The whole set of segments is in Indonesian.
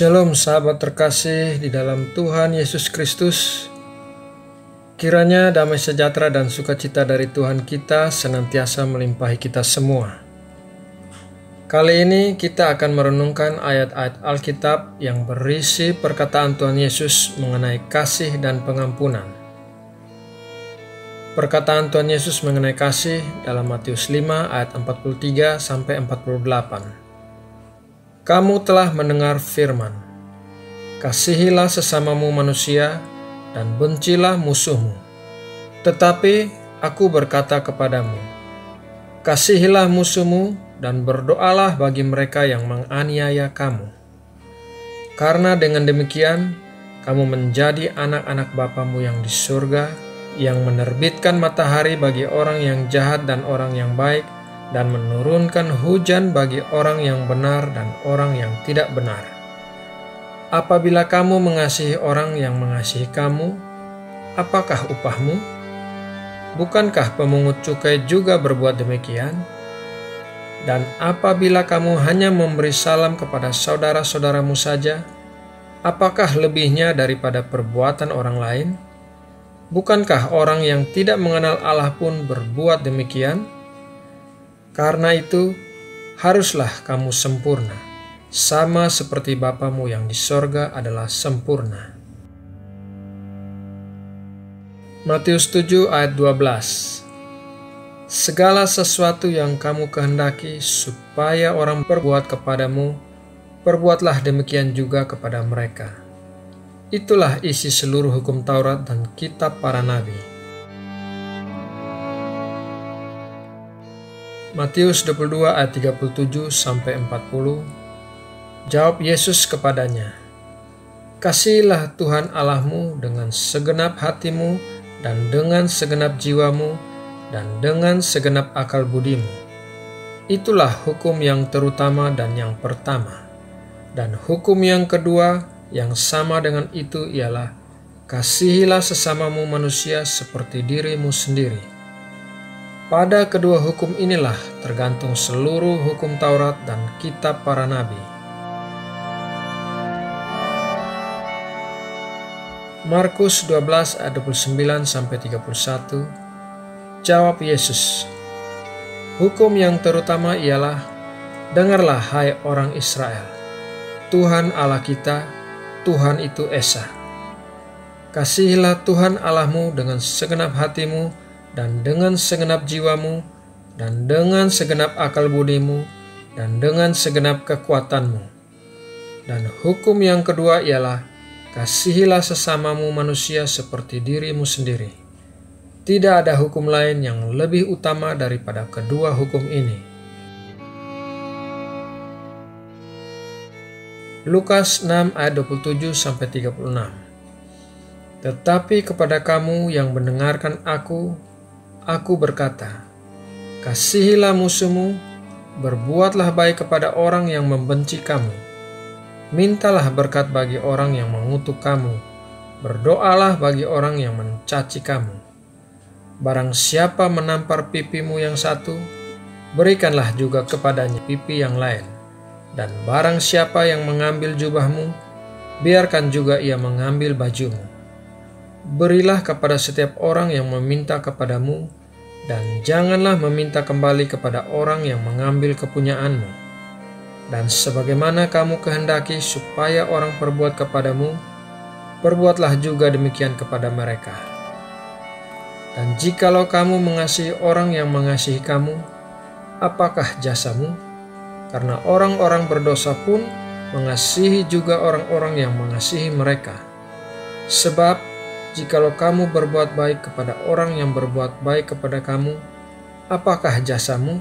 Shalom sahabat terkasih di dalam Tuhan Yesus Kristus. Kiranya damai sejahtera dan sukacita dari Tuhan kita senantiasa melimpahi kita semua. Kali ini kita akan merenungkan ayat-ayat Alkitab yang berisi perkataan Tuhan Yesus mengenai kasih dan pengampunan. Perkataan Tuhan Yesus mengenai kasih dalam Matius 5 ayat 43 sampai 48. Kamu telah mendengar firman, kasihilah sesamamu manusia dan bencilah musuhmu. Tetapi aku berkata kepadamu, kasihilah musuhmu dan berdoalah bagi mereka yang menganiaya kamu. Karena dengan demikian, kamu menjadi anak-anak Bapamu yang di surga, yang menerbitkan matahari bagi orang yang jahat dan orang yang baik, dan menurunkan hujan bagi orang yang benar dan orang yang tidak benar. Apabila kamu mengasihi orang yang mengasihi kamu, apakah upahmu? Bukankah pemungut cukai juga berbuat demikian? Dan apabila kamu hanya memberi salam kepada saudara-saudaramu saja, apakah lebihnya daripada perbuatan orang lain? Bukankah orang yang tidak mengenal Allah pun berbuat demikian? Karena itu, haruslah kamu sempurna, sama seperti Bapamu yang di sorga adalah sempurna. Matius 7 ayat 12. Segala sesuatu yang kamu kehendaki supaya orang perbuat kepadamu, perbuatlah demikian juga kepada mereka. Itulah isi seluruh hukum Taurat dan kitab para nabi. Matius 22 ayat 37 sampai 40. Jawab Yesus kepadanya, kasihilah Tuhan Allahmu dengan segenap hatimu dan dengan segenap jiwamu dan dengan segenap akal budimu. Itulah hukum yang terutama dan yang pertama. Dan hukum yang kedua yang sama dengan itu ialah, kasihilah sesamamu manusia seperti dirimu sendiri. Pada kedua hukum inilah tergantung seluruh hukum Taurat dan kitab para nabi. Markus 12 ayat 29 sampai 31. Jawab Yesus, hukum yang terutama ialah, dengarlah hai orang Israel, Tuhan Allah kita, Tuhan itu Esa. Kasihilah Tuhan Allahmu dengan segenap hatimu, dan dengan segenap jiwamu, dan dengan segenap akal budimu, dan dengan segenap kekuatanmu. Dan hukum yang kedua ialah, kasihilah sesamamu manusia seperti dirimu sendiri. Tidak ada hukum lain yang lebih utama daripada kedua hukum ini. Lukas 6 ayat 27 sampai 36. Tetapi kepada kamu yang mendengarkan Aku berkata, kasihilah musuhmu, berbuatlah baik kepada orang yang membenci kamu, mintalah berkat bagi orang yang mengutuk kamu, berdoalah bagi orang yang mencaci kamu. Barang siapa menampar pipimu yang satu, berikanlah juga kepadanya pipi yang lain. Dan barang siapa yang mengambil jubahmu, biarkan juga ia mengambil bajumu. Berilah kepada setiap orang yang meminta kepadamu, dan janganlah meminta kembali kepada orang yang mengambil kepunyaanmu. Dan sebagaimana kamu kehendaki supaya orang perbuat kepadamu, perbuatlah juga demikian kepada mereka. Dan jikalau kamu mengasihi orang yang mengasihi kamu, apakah jasamu? Karena orang-orang berdosa pun mengasihi juga orang-orang yang mengasihi mereka. Sebab jikalau kamu berbuat baik kepada orang yang berbuat baik kepada kamu, apakah jasamu?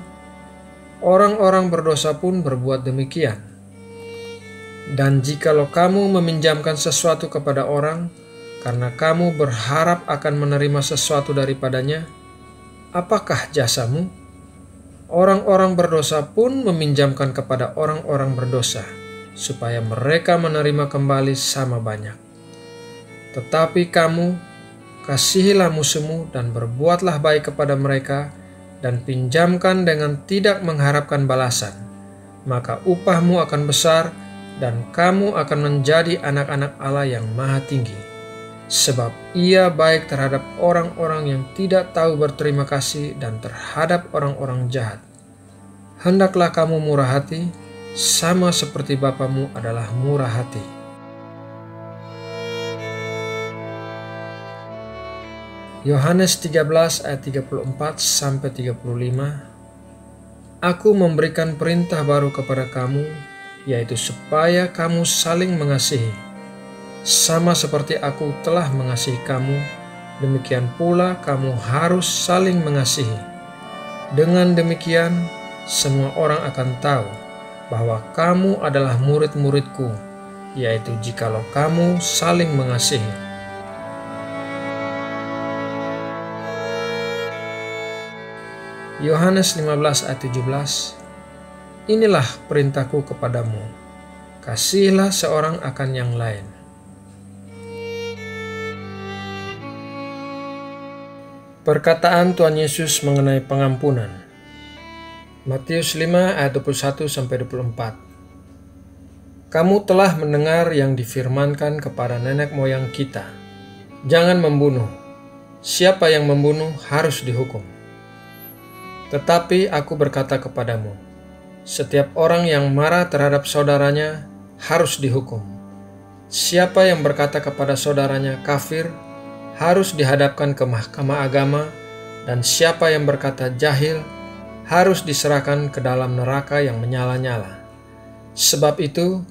Orang-orang berdosa pun berbuat demikian. Dan jikalau kamu meminjamkan sesuatu kepada orang, karena kamu berharap akan menerima sesuatu daripadanya, apakah jasamu? Orang-orang berdosa pun meminjamkan kepada orang-orang berdosa, supaya mereka menerima kembali sama banyak. Tetapi kamu, kasihilah musuhmu dan berbuatlah baik kepada mereka, dan pinjamkan dengan tidak mengharapkan balasan. Maka upahmu akan besar, dan kamu akan menjadi anak-anak Allah yang Maha Tinggi, sebab Ia baik terhadap orang-orang yang tidak tahu berterima kasih dan terhadap orang-orang jahat. Hendaklah kamu murah hati, sama seperti Bapamu adalah murah hati. Yohanes 13 ayat 34-35. Aku memberikan perintah baru kepada kamu, yaitu supaya kamu saling mengasihi. Sama seperti aku telah mengasihi kamu, demikian pula kamu harus saling mengasihi. Dengan demikian, semua orang akan tahu bahwa kamu adalah murid-muridku, yaitu jikalau kamu saling mengasihi. Yohanes 15 ayat 17. Inilah perintahku kepadamu, kasihilah seorang akan yang lain. Perkataan Tuhan Yesus mengenai pengampunan. Matius 5 ayat 21-24. Kamu telah mendengar yang difirmankan kepada nenek moyang kita, jangan membunuh. Siapa yang membunuh harus dihukum. Tetapi aku berkata kepadamu, setiap orang yang marah terhadap saudaranya harus dihukum. Siapa yang berkata kepada saudaranya kafir harus dihadapkan ke mahkamah agama, dan siapa yang berkata jahil harus diserahkan ke dalam neraka yang menyala-nyala. Sebab itu,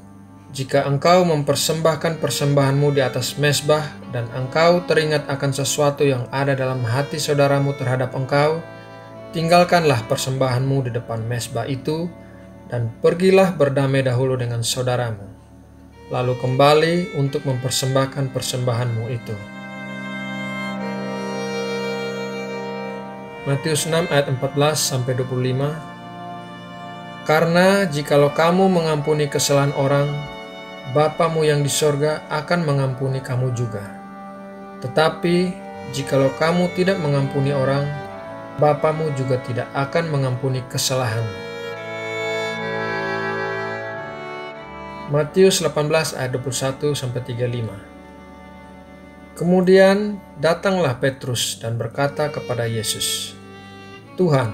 jika engkau mempersembahkan persembahanmu di atas mezbah dan engkau teringat akan sesuatu yang ada dalam hati saudaramu terhadap engkau, tinggalkanlah persembahanmu di depan mezbah itu dan pergilah berdamai dahulu dengan saudaramu, lalu kembali untuk mempersembahkan persembahanmu itu. Matius 6 ayat 14-25. Karena jikalau kamu mengampuni kesalahan orang, Bapamu yang di sorga akan mengampuni kamu juga. Tetapi jikalau kamu tidak mengampuni orang, Bapamu juga tidak akan mengampuni kesalahanmu. Matius 18 ayat 21-35. Kemudian datanglah Petrus dan berkata kepada Yesus, Tuhan,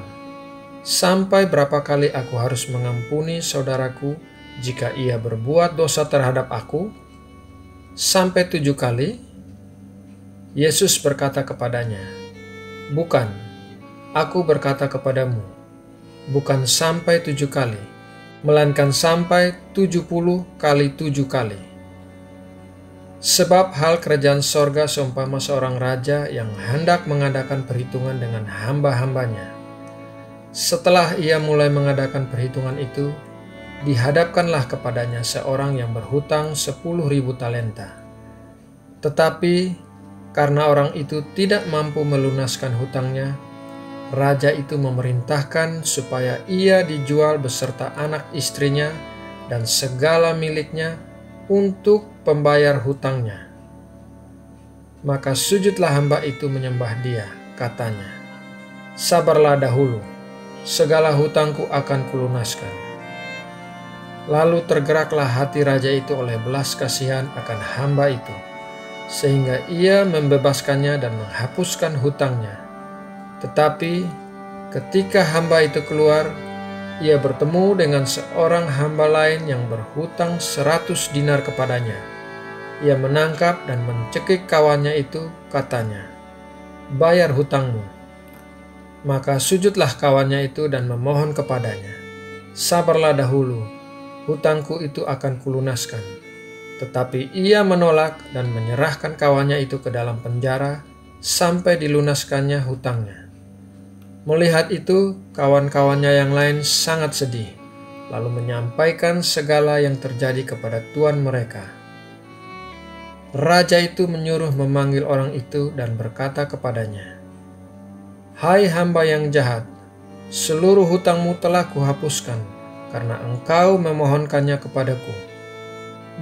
sampai berapa kali aku harus mengampuni saudaraku jika ia berbuat dosa terhadap aku? Sampai 7 kali? Yesus berkata kepadanya, bukan, aku berkata kepadamu, bukan sampai 7 kali, melainkan sampai 70 kali 7 kali. Sebab hal kerajaan sorga seumpama seorang raja yang hendak mengadakan perhitungan dengan hamba-hambanya. Setelah ia mulai mengadakan perhitungan itu, dihadapkanlah kepadanya seorang yang berhutang 10.000 talenta. Tetapi karena orang itu tidak mampu melunaskan hutangnya, raja itu memerintahkan supaya ia dijual beserta anak istrinya dan segala miliknya untuk pembayar hutangnya. Maka sujudlah hamba itu menyembah dia, katanya, sabarlah dahulu, segala hutangku akan kulunaskan. Lalu tergeraklah hati raja itu oleh belas kasihan akan hamba itu, sehingga ia membebaskannya dan menghapuskan hutangnya. Tetapi ketika hamba itu keluar, ia bertemu dengan seorang hamba lain yang berhutang 100 dinar kepadanya. Ia menangkap dan mencekik kawannya itu, katanya, bayar hutangmu. Maka sujudlah kawannya itu dan memohon kepadanya, sabarlah dahulu, hutangku itu akan kulunaskan. Tetapi ia menolak dan menyerahkan kawannya itu ke dalam penjara sampai dilunaskannya hutangnya. Melihat itu, kawan-kawannya yang lain sangat sedih, lalu menyampaikan segala yang terjadi kepada tuan mereka. Raja itu menyuruh memanggil orang itu dan berkata kepadanya, hai hamba yang jahat, seluruh hutangmu telah kuhapuskan karena engkau memohonkannya kepadaku.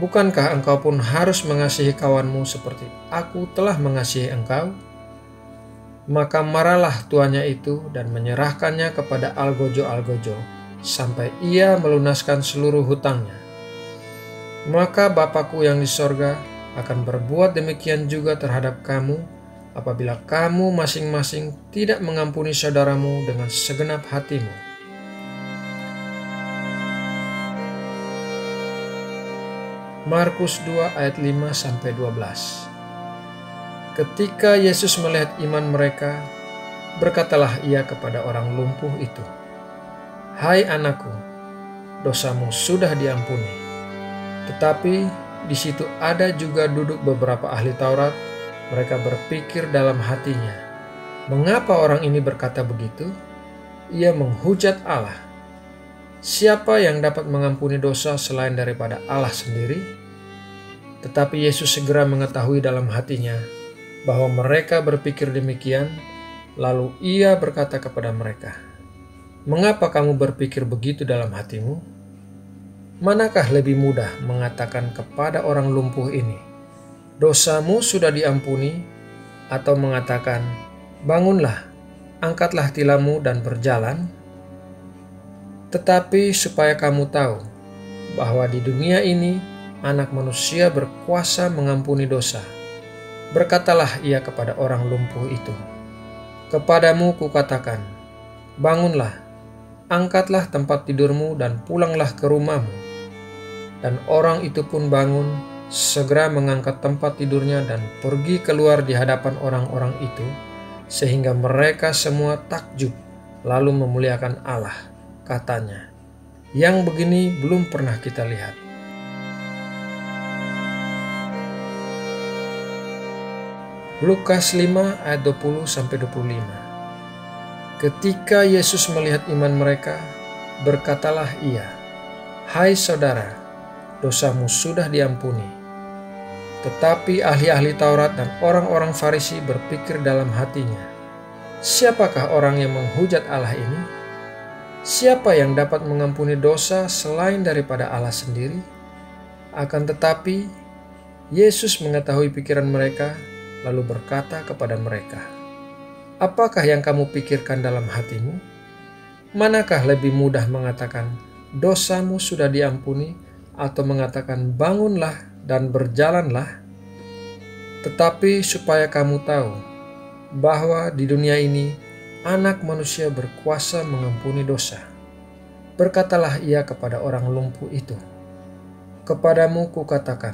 Bukankah engkau pun harus mengasihi kawanmu seperti aku telah mengasihi engkau? Maka marahlah tuannya itu dan menyerahkannya kepada algojo-algojo sampai ia melunaskan seluruh hutangnya. Maka Bapa-Ku yang di sorga akan berbuat demikian juga terhadap kamu apabila kamu masing-masing tidak mengampuni saudaramu dengan segenap hatimu. Markus 2 ayat 5-12. Ketika Yesus melihat iman mereka, berkatalah ia kepada orang lumpuh itu, "Hai anakku, dosamu sudah diampuni." Tetapi di situ ada juga duduk beberapa ahli Taurat. Mereka berpikir dalam hatinya, "Mengapa orang ini berkata begitu? Ia menghujat Allah. Siapa yang dapat mengampuni dosa selain daripada Allah sendiri?" Tetapi Yesus segera mengetahui dalam hatinya bahwa mereka berpikir demikian, lalu ia berkata kepada mereka, "Mengapa kamu berpikir begitu dalam hatimu? Manakah lebih mudah mengatakan kepada orang lumpuh ini, 'Dosamu sudah diampuni,' atau mengatakan, 'Bangunlah, angkatlah tilammu dan berjalan'? Tetapi supaya kamu tahu bahwa di dunia ini Anak Manusia berkuasa mengampuni dosa, berkatalah ia kepada orang lumpuh itu, 'Kepadamu kukatakan, bangunlah, angkatlah tempat tidurmu dan pulanglah ke rumahmu.' Dan orang itu pun bangun, segera mengangkat tempat tidurnya dan pergi keluar di hadapan orang-orang itu, sehingga mereka semua takjub, lalu memuliakan Allah. Katanya, 'Yang begini belum pernah kita lihat.'" Lukas 5 ayat 20-25. Ketika Yesus melihat iman mereka, berkatalah ia, "Hai saudara, dosamu sudah diampuni." Tetapi ahli-ahli Taurat dan orang-orang Farisi berpikir dalam hatinya, "Siapakah orang yang menghujat Allah ini? Siapa yang dapat mengampuni dosa selain daripada Allah sendiri?" Akan tetapi, Yesus mengetahui pikiran mereka, lalu berkata kepada mereka, "Apakah yang kamu pikirkan dalam hatimu? Manakah lebih mudah mengatakan, 'Dosamu sudah diampuni,' atau mengatakan, 'Bangunlah dan berjalanlah'? Tetapi supaya kamu tahu bahwa di dunia ini Anak Manusia berkuasa mengampuni dosa, berkatalah ia kepada orang lumpuh itu, 'Kepadamu kukatakan,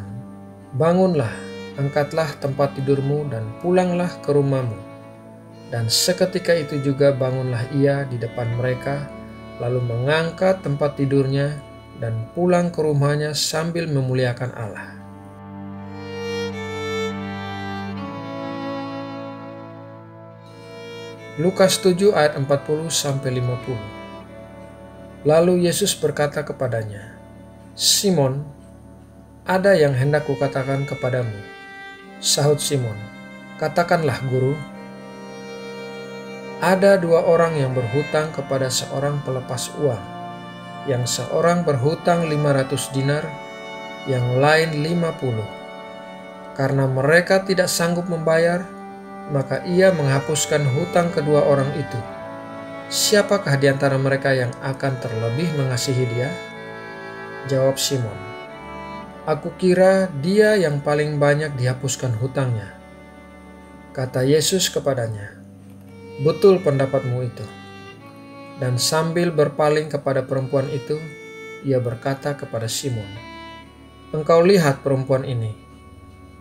bangunlah, angkatlah tempat tidurmu dan pulanglah ke rumahmu.' Dan seketika itu juga bangunlah ia di depan mereka, lalu mengangkat tempat tidurnya dan pulang ke rumahnya sambil memuliakan Allah. Lukas 7 ayat 40-50. Lalu Yesus berkata kepadanya, "Simon, ada yang hendak kukatakan kepadamu." Sahut Simon, "Katakanlah, Guru." Ada dua orang yang berhutang kepada seorang pelepas uang. Yang seorang berhutang 500 dinar, yang lain 50. Karena mereka tidak sanggup membayar, maka ia menghapuskan hutang kedua orang itu. "Siapakah di antara mereka yang akan terlebih mengasihi dia?" Jawab Simon, "Aku kira dia yang paling banyak dihapuskan hutangnya." Kata Yesus kepadanya, "Betul pendapatmu itu." Dan sambil berpaling kepada perempuan itu, ia berkata kepada Simon, "Engkau lihat perempuan ini.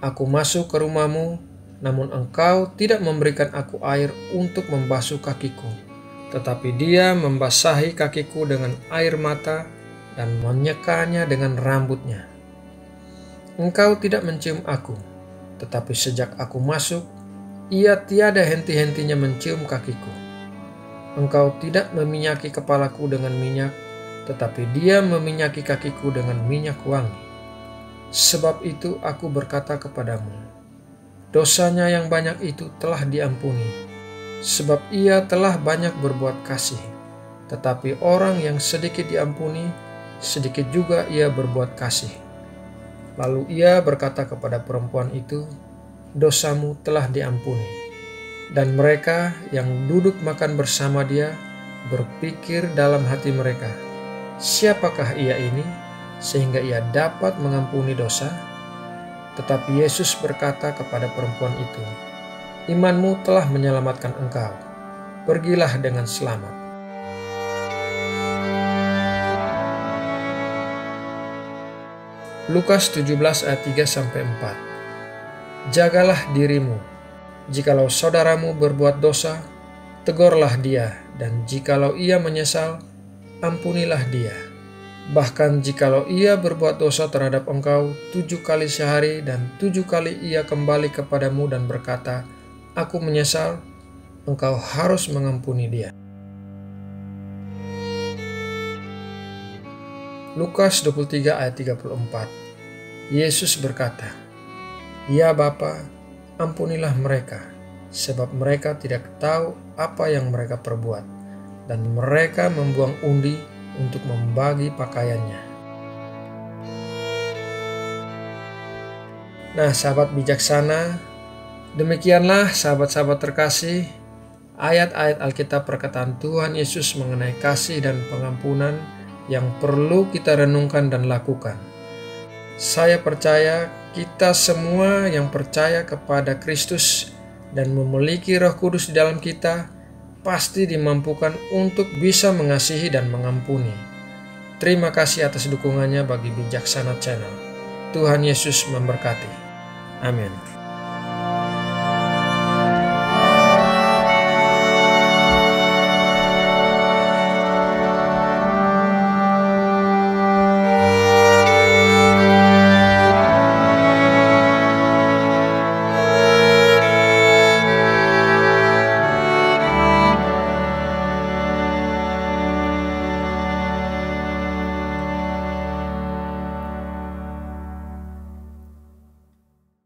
Aku masuk ke rumahmu, namun engkau tidak memberikan aku air untuk membasuh kakiku, tetapi dia membasahi kakiku dengan air mata dan menyekanya dengan rambutnya. Engkau tidak mencium aku, tetapi sejak aku masuk, ia tiada henti-hentinya mencium kakiku. Engkau tidak meminyaki kepalaku dengan minyak, tetapi dia meminyaki kakiku dengan minyak wangi. Sebab itu aku berkata kepadamu, dosanya yang banyak itu telah diampuni, sebab ia telah banyak berbuat kasih. Tetapi orang yang sedikit diampuni, sedikit juga ia berbuat kasih." Lalu ia berkata kepada perempuan itu, "Dosamu telah diampuni." Dan mereka yang duduk makan bersama dia berpikir dalam hati mereka, "Siapakah ia ini? sehingga ia dapat mengampuni dosa. Tetapi Yesus berkata kepada perempuan itu, "Imanmu telah menyelamatkan engkau. Pergilah dengan selamat." Lukas 17 ayat 3-4. Jagalah dirimu. Jikalau saudaramu berbuat dosa, tegurlah dia, dan jikalau ia menyesal, ampunilah dia. Bahkan jikalau ia berbuat dosa terhadap engkau 7 kali sehari dan 7 kali ia kembali kepadamu dan berkata, "Aku menyesal," engkau harus mengampuni dia. Lukas 23 ayat 34. Yesus berkata, "Ya Bapa, ampunilah mereka, sebab mereka tidak tahu apa yang mereka perbuat." Dan mereka membuang undi untuk membagi pakaiannya. Nah, sahabat bijaksana, demikianlah sahabat-sahabat terkasih, ayat-ayat Alkitab perkataan Tuhan Yesus mengenai kasih dan pengampunan yang perlu kita renungkan dan lakukan. Saya percaya kita semua yang percaya kepada Kristus dan memiliki Roh Kudus di dalam kita pasti dimampukan untuk bisa mengasihi dan mengampuni. Terima kasih atas dukungannya bagi Bijaksana Channel. Tuhan Yesus memberkati. Amin.